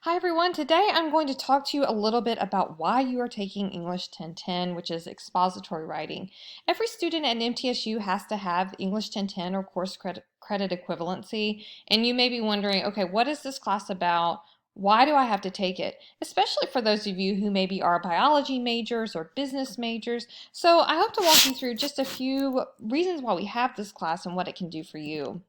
Hi everyone, today I'm going to talk to you a little bit about why you are taking English 1010, which is expository writing. Every student at MTSU has to have English 1010 or course credit equivalency, and you may be wondering, okay, what is this class about? Why do I have to take it? Especially for those of you who maybe are biology majors or business majors. So I hope to walk you through just a few reasons why we have this class and what it can do for you.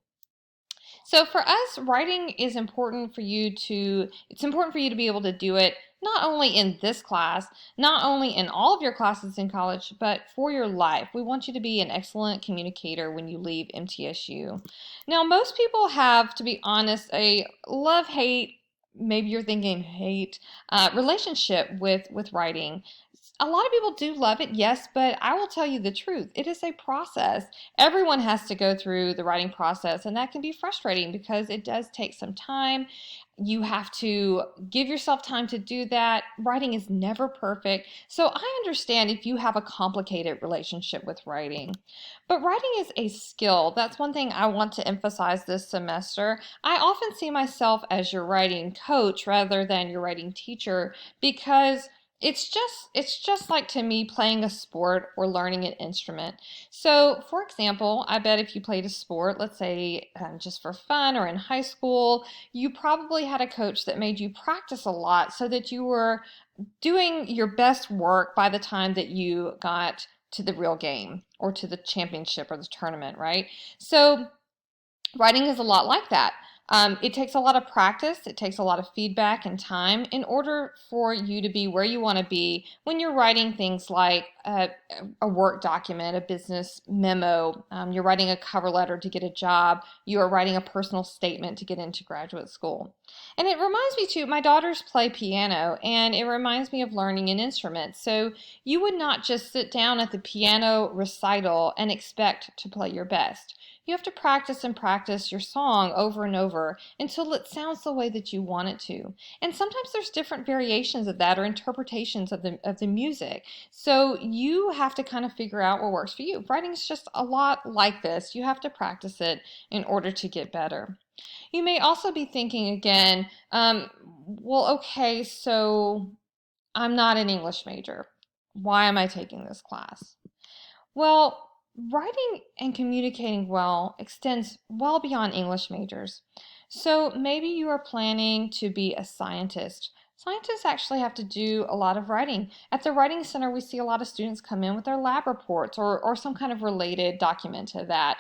So for us, writing is important for you to, it's important for you to be able to do it not only in this class, not only in all of your classes in college, but for your life. We want you to be an excellent communicator when you leave MTSU. Now, most people have, to be honest, a love-hate, maybe you're thinking hate, relationship with writing. A lot of people do love it, yes, but I will tell you the truth. It is a process. Everyone has to go through the writing process, and that can be frustrating because it does take some time. You have to give yourself time to do that. Writing is never perfect. So I understand if you have a complicated relationship with writing. But writing is a skill. That's one thing I want to emphasize this semester. I often see myself as your writing coach rather than your writing teacher because it's just like to me playing a sport or learning an instrument. So, for example, I bet if you played a sport, let's say just for fun or in high school, you probably had a coach that made you practice a lot so that you were doing your best work by the time that you got to the real game or to the championship or the tournament, right? So, writing is a lot like that. It takes a lot of practice, it takes a lot of feedback and time in order for you to be where you want to be when you're writing things like a work document, a business memo, you're writing a cover letter to get a job, you are writing a personal statement to get into graduate school. And it reminds me too, my daughters play piano, and it reminds me of learning an instrument. So you would not just sit down at the piano recital and expect to play your best. You have to practice and practice your song over and over until it sounds the way that you want it to. And sometimes there's different variations of that or interpretations of the music. So you have to kind of figure out what works for you. Writing is just a lot like this. You have to practice it in order to get better. You may also be thinking again, well, okay, so I'm not an English major. Why am I taking this class? Well, writing and communicating well extends well beyond English majors. So maybe you are planning to be a scientist. Scientists actually have to do a lot of writing. At the Writing Center, we see a lot of students come in with their lab reports or some kind of related document to that.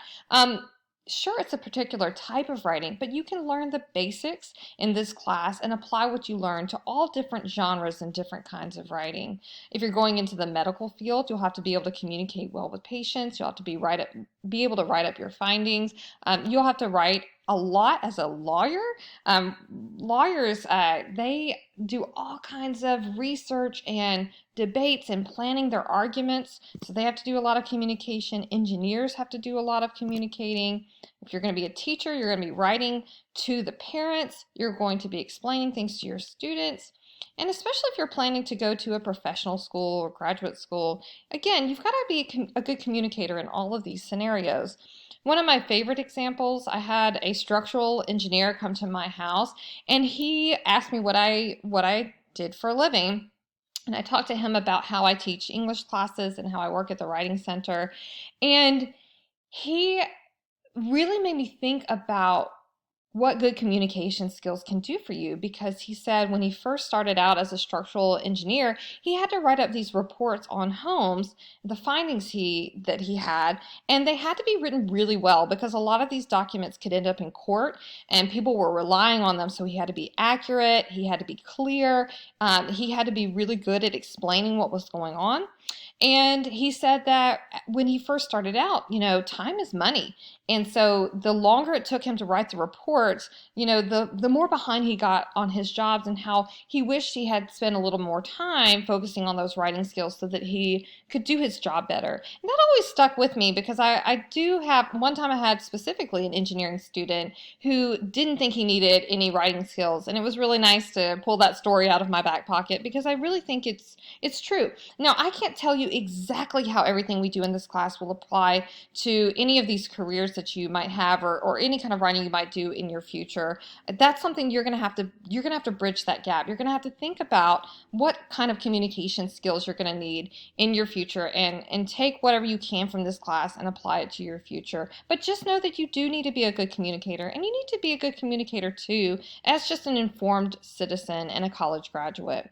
Sure, it's a particular type of writing, but you can learn the basics in this class and apply what you learn to all different genres and different kinds of writing. If you're going into the medical field, you'll have to be able to communicate well with patients. You'll have to be able to write up your findings. You'll have to write a lot as a lawyer. Lawyers, they do all kinds of research and debates and planning their arguments. So they have to do a lot of communication. Engineers have to do a lot of communicating. If you're going to be a teacher, you're going to be writing to the parents. You're going to be explaining things to your students. And especially if you're planning to go to a professional school or graduate school, again, you've got to be a good communicator in all of these scenarios. One of my favorite examples, I had a structural engineer come to my house and he asked me what I did for a living. And I talked to him about how I teach English classes and how I work at the Writing Center. And he really made me think about what good communication skills can do for you, because he said when he first started out as a structural engineer, he had to write up these reports on homes, the findings that he had, and they had to be written really well because a lot of these documents could end up in court and people were relying on them. So he had to be accurate, he had to be clear, he had to be really good at explaining what was going on. And he said that when he first started out, time is money. And so the longer it took him to write the reports, the more behind he got on his jobs, and how he wished he had spent a little more time focusing on those writing skills so that he could do his job better. And that always stuck with me because I do have, one time I had specifically an engineering student who didn't think he needed any writing skills. And it was really nice to pull that story out of my back pocket because I really think it's true. Now, I can't tell you exactly how everything we do in this class will apply to any of these careers that you might have, or any kind of writing you might do in your future. That's something you're gonna have to bridge that gap. You're gonna have to think about what kind of communication skills you're gonna need in your future, and take whatever you can from this class and apply it to your future. But just know that you do need to be a good communicator, and you need to be a good communicator too as just an informed citizen and a college graduate.